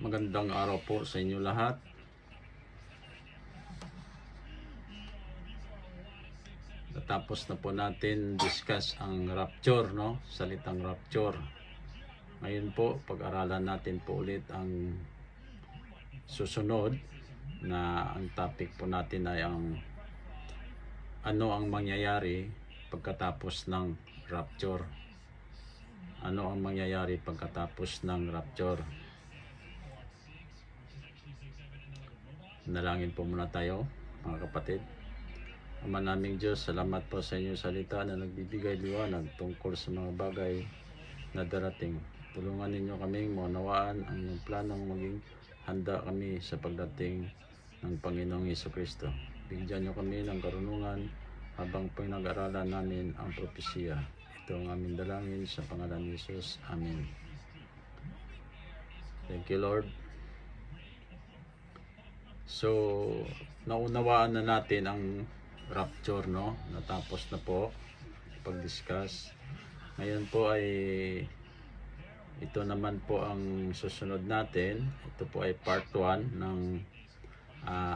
Magandang araw po sa inyo lahat. Natapos na po natin discuss ang rapture, no? Salitang rapture. Ngayon po, pag-aralan natin po ulit ang susunod na ang topic po natin ay ang ano ang mangyayari pagkatapos ng rapture. Ano ang mangyayari pagkatapos ng rapture? Nalangin po muna tayo, mga kapatid. Ama naming Diyos, salamat po sa inyong salita na nagbibigay liwanag tungkol sa mga bagay na darating. Tulungan ninyo kaming maunawaan ang inyong planong maging handa kami sa pagdating ng Panginoong Hesukristo. Bigyan niyo kami ng karunungan habang pinag-aralan namin ang propesya. Ito ang aming dalangin sa pangalan ni Jesus. Amen. Thank you, Lord. So, naunawaan na natin ang rapture, no? Natapos na po pag-discuss. Ngayon po ay ito naman po ang susunod natin. Ito po ay part 1 ng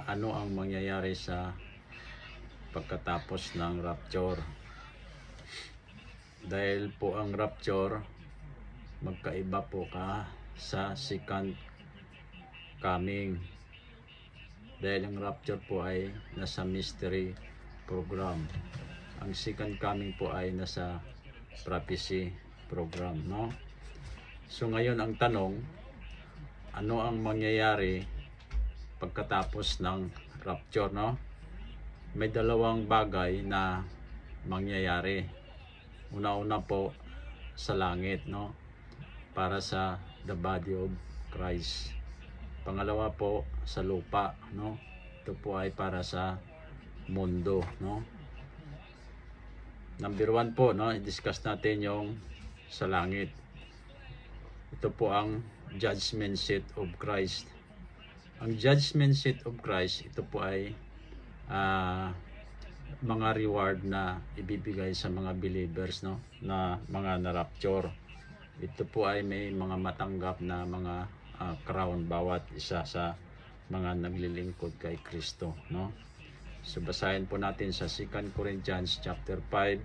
ano ang mangyayari sa pagkatapos ng rapture. Dahil po ang rapture magkaiba po sa second coming. Dahil ang rapture po ay nasa mystery program. Ang second coming po ay nasa prophecy program, no? So ngayon ang tanong, ano ang mangyayari pagkatapos ng rapture, no? May dalawang bagay na mangyayari. Una-una po sa langit, no? Para sa the body of Christ. Pangalawa po sa lupa, no? Ito po ay para sa mundo, no? Number 1 po, no? I-discuss natin yung sa langit. Ito po ang judgment seat of Christ. Ang judgment seat of Christ, ito po ay mga reward na ibibigay sa mga believers, no? Na mga na-rapture. Ito po ay may mga matanggap na mga crown bawat isa sa mga naglilingkod kay Kristo, no? So basahin po natin sa 2 Corinthians chapter 5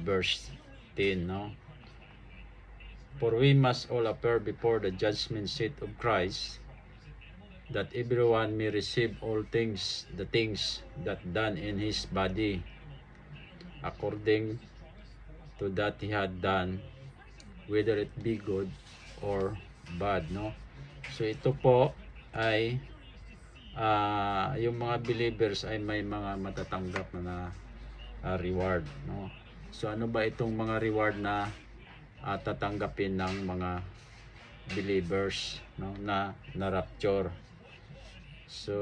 verse 10, no? For we must all appear before the judgment seat of Christ, that everyone may receive all things, the things that done in his body, according to that he had done, whether it be good or bad, no? So ito po ay yung mga believers ay may mga matatanggap na reward, no? So ano ba itong mga reward na tatanggapin ng mga believers, no, na rapture? So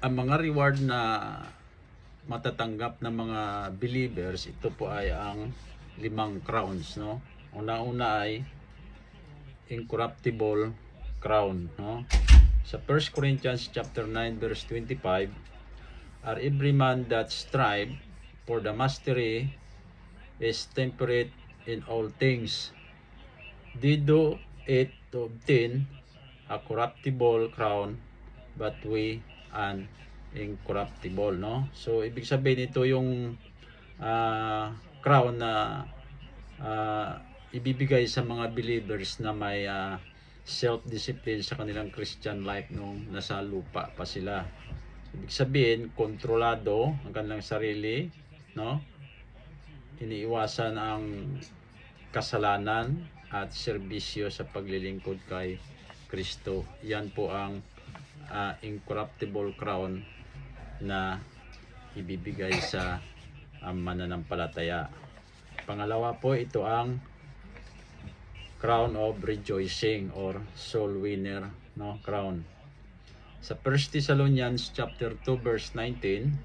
ang mga reward na matatanggap ng mga believers, ito po ay ang 5 crowns, no? Una-una ay incorruptible crown, no? Sa 1 Corinthians chapter 9 verse 25, are every man that strive for the mastery is temperate in all things. They do it to obtain a corruptible crown, but we an incorruptible, no? So ibig sabihin ito yung crown na ibibigay sa mga believers na may self-discipline sa kanilang Christian life nung nasa lupa pa sila. Ibig sabihin, kontrolado ang kanilang sarili, no? Iniiwasan ang kasalanan at serbisyo sa paglilingkod kay Kristo. Yan po ang incorruptible crown na ibibigay sa mananampalataya. Pangalawa po, ito ang crown of rejoicing or soul winner, no, crown. Sa 1 Thessalonians chapter 2 verse 19,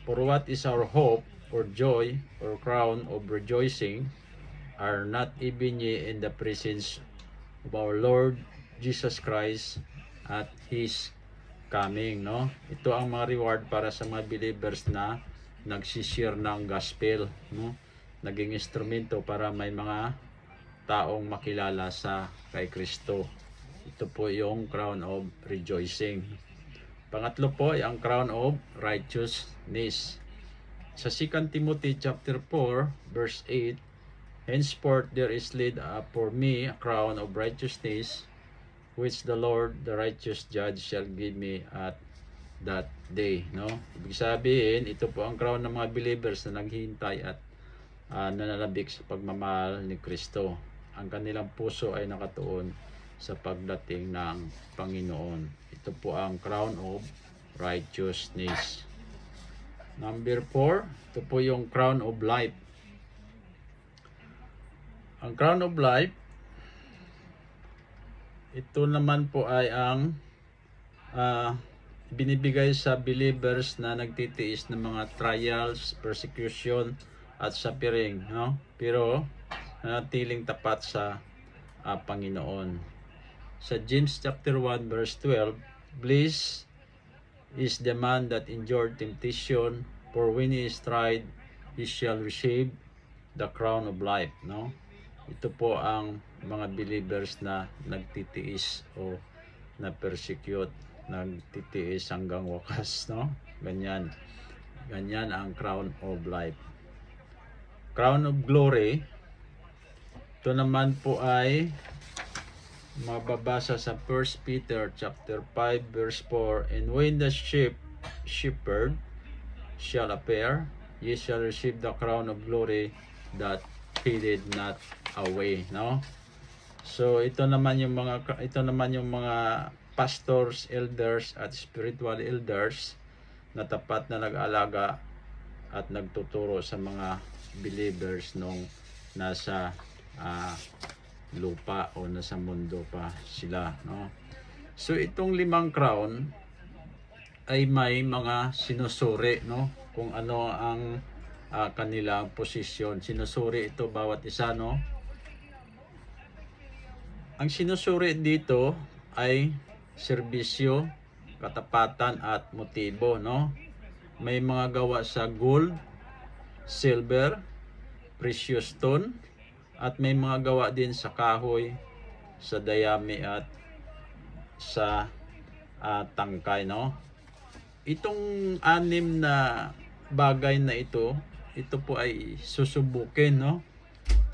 for what is our hope or joy or crown of rejoicing are not even ye in the presence of our Lord Jesus Christ at His coming, no? Ito ang mga reward para sa mga believers na nagsishare ng gospel, no? Naging instrumento para may mga taong makilala sa kay Kristo. Ito po yung crown of rejoicing. Pangatlo po ay ang crown of righteousness. Sa 2 Timothy chapter 4 verse 8, henceforth there is laid up for me a crown of righteousness, which the Lord, the righteous judge, shall give me at that day. No? Ibig sabihin, ito po ang crown ng mga believers na naghihintay at nananabik sa pagmamahal ni Kristo. Ang kanilang puso ay nakatuon sa pagdating ng Panginoon. Ito po ang crown of righteousness. Number 4, ito po yung crown of life. Ang crown of life, ito naman po ay ang binibigay sa believers na nagtitiis ng mga trials, persecution, at suffering, no? Pero nanatiling tapat sa Panginoon. Sa James chapter 1 verse 12, blessed is the man that endured temptation, for when he is tried, he shall receive the crown of life, no? Ito po ang mga believers na nagtitiis o na-persecute, nagtitiis hanggang wakas, no? Ganyan ang crown of life. Crown of glory, ito naman po ay mababasa sa 1 Peter chapter 5 verse 4, and when the shepherd shall appear, ye shall receive the crown of glory that faded not away, no? So ito naman yung mga pastors, elders at spiritual elders na tapat na nag-aalaga at nagtuturo sa mga believers nung nasa lupa o nasa mundo pa sila, no? So itong 5 crown ay may mga sinusuri, no? Kung ano ang kanilang posisyon. Sinusuri ito bawat isa, no? Ang sinusuri dito ay serbisyo, katapatan at motibo, no? May mga gawa sa gold, silver, precious stone, at may mga gawa din sa kahoy, sa dayami at sa tangkay, no? Itong 6 na bagay na ito po ay susubukin, no?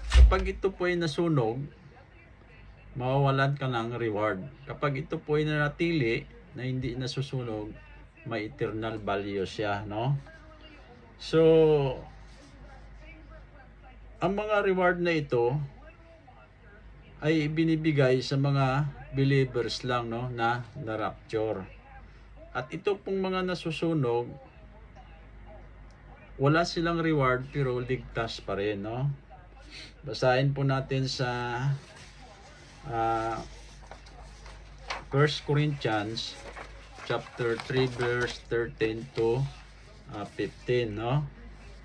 Kapag ito po ay nasunog, mawawalan ka ng reward. Kapag ito po ay nanatili na hindi nasusunog, may eternal value siya, no? So ang mga reward na ito ay binibigay sa mga believers lang, no, na rapture. At ito pong mga nasusunog, wala silang reward pero ligtas pa rin, no? Basahin po natin sa 1 Corinthians chapter 3 verse 13 to 15, no?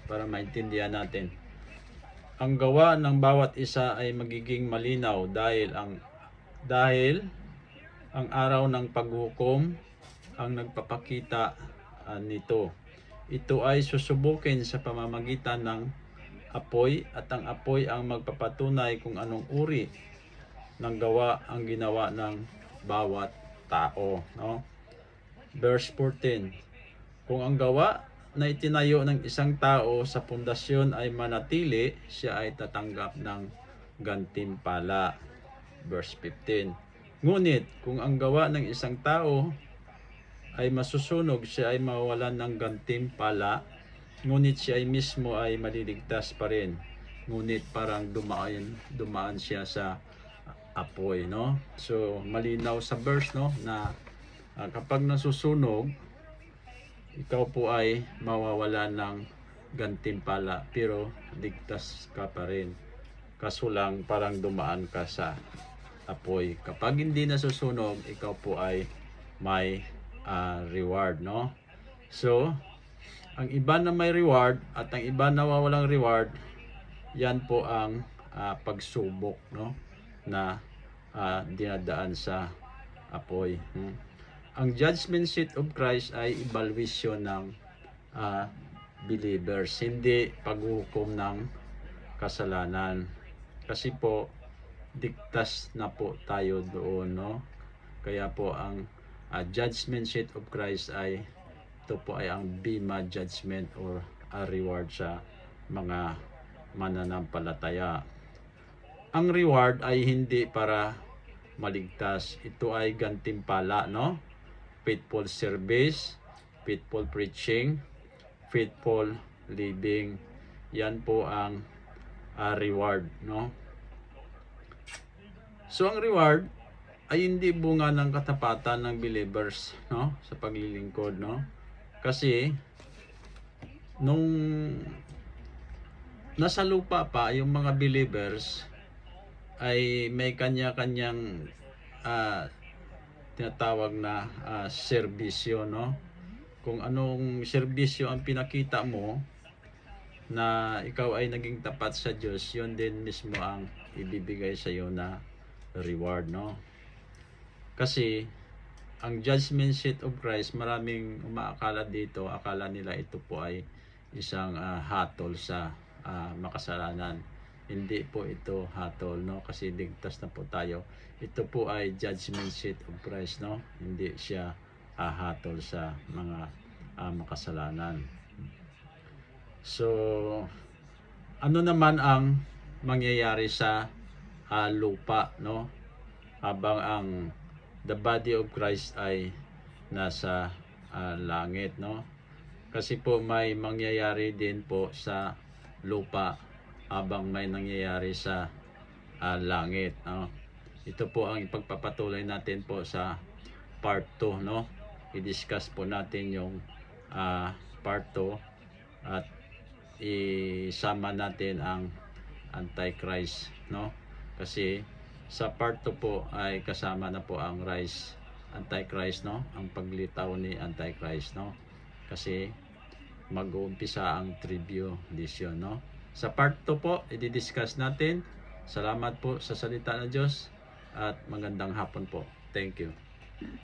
Para maintindihan natin. Ang gawa ng bawat isa ay magiging malinaw dahil ang araw ng paghukom ang nagpapakita nito. Ito ay susubukin sa pamamagitan ng apoy, at ang apoy ang magpapatunay kung anong uri ng gawa ang ginawa ng bawat tao, no? Verse 14. Kung ang gawa na itinayo ng isang tao sa pundasyon ay manatili, siya ay tatanggap ng gantimpala. Verse 15. Ngunit kung ang gawa ng isang tao ay masusunog, siya ay mawawalan ng gantimpala, ngunit siya ay mismo ay maliligtas pa rin. Ngunit parang dumaan siya sa apoy, no? So malinaw sa verse, no, na kapag nasusunog, ikaw po ay mawawala ng gantimpala pero ligtas ka pa rin. Kaso lang parang dumaan ka sa apoy. Kapag hindi nasusunog, ikaw po ay may reward, no? So ang iba na may reward at ang iba na walang reward, yan po ang pagsubok, no, na dinadaan sa apoy. Ang judgment seat of Christ ay evaluation ng believers, hindi paghuhukom ng kasalanan. Kasi po digtas na po tayo doon, no? Kaya po ang judgment seat of Christ ay ito po ay ang bema judgment or a reward sa mga mananampalataya. Ang reward ay hindi para maligtas. Ito ay gantimpala, no? Faithful service, faithful preaching, faithful living. Yan po ang reward, no? So ang reward ay hindi bunga ng katapatan ng believers, no? Sa paglilingkod, no? Kasi nung nasa lupa pa yung mga believers ay may kanya-kanyang tinatawag na serbisyo, no? Kung anong serbisyo ang pinakita mo na ikaw ay naging tapat sa Diyos, yun din mismo ang ibibigay sa iyo na reward, no? Kasi ang judgment seat of Christ, maraming umaakala dito, akala nila ito po ay isang hatol sa makasalanan. Hindi po ito hatol, no? Kasi ligtas na po tayo. Ito po ay judgment seat of Christ, no? Hindi siya hatol sa mga makasalanan. So, ano naman ang mangyayari sa lupa, no? Habang ang the body of Christ ay nasa langit, no? Kasi po may mangyayari din po sa lupa habang may nangyayari sa langit, no? Ito po ang ipagpapatuloy natin po sa part 2, no? I-discuss po natin yung part 2 at isama natin ang Antichrist, no? Kasi sa part 2 po ay kasama na po ang rise Antichrist, no? Ang paglitaw ni Antichrist, no? Kasi mag-uumpisa ang tribulation, no? Sa part 2 po, i-discuss natin. Salamat po sa salita ng Diyos at magandang hapon po. Thank you.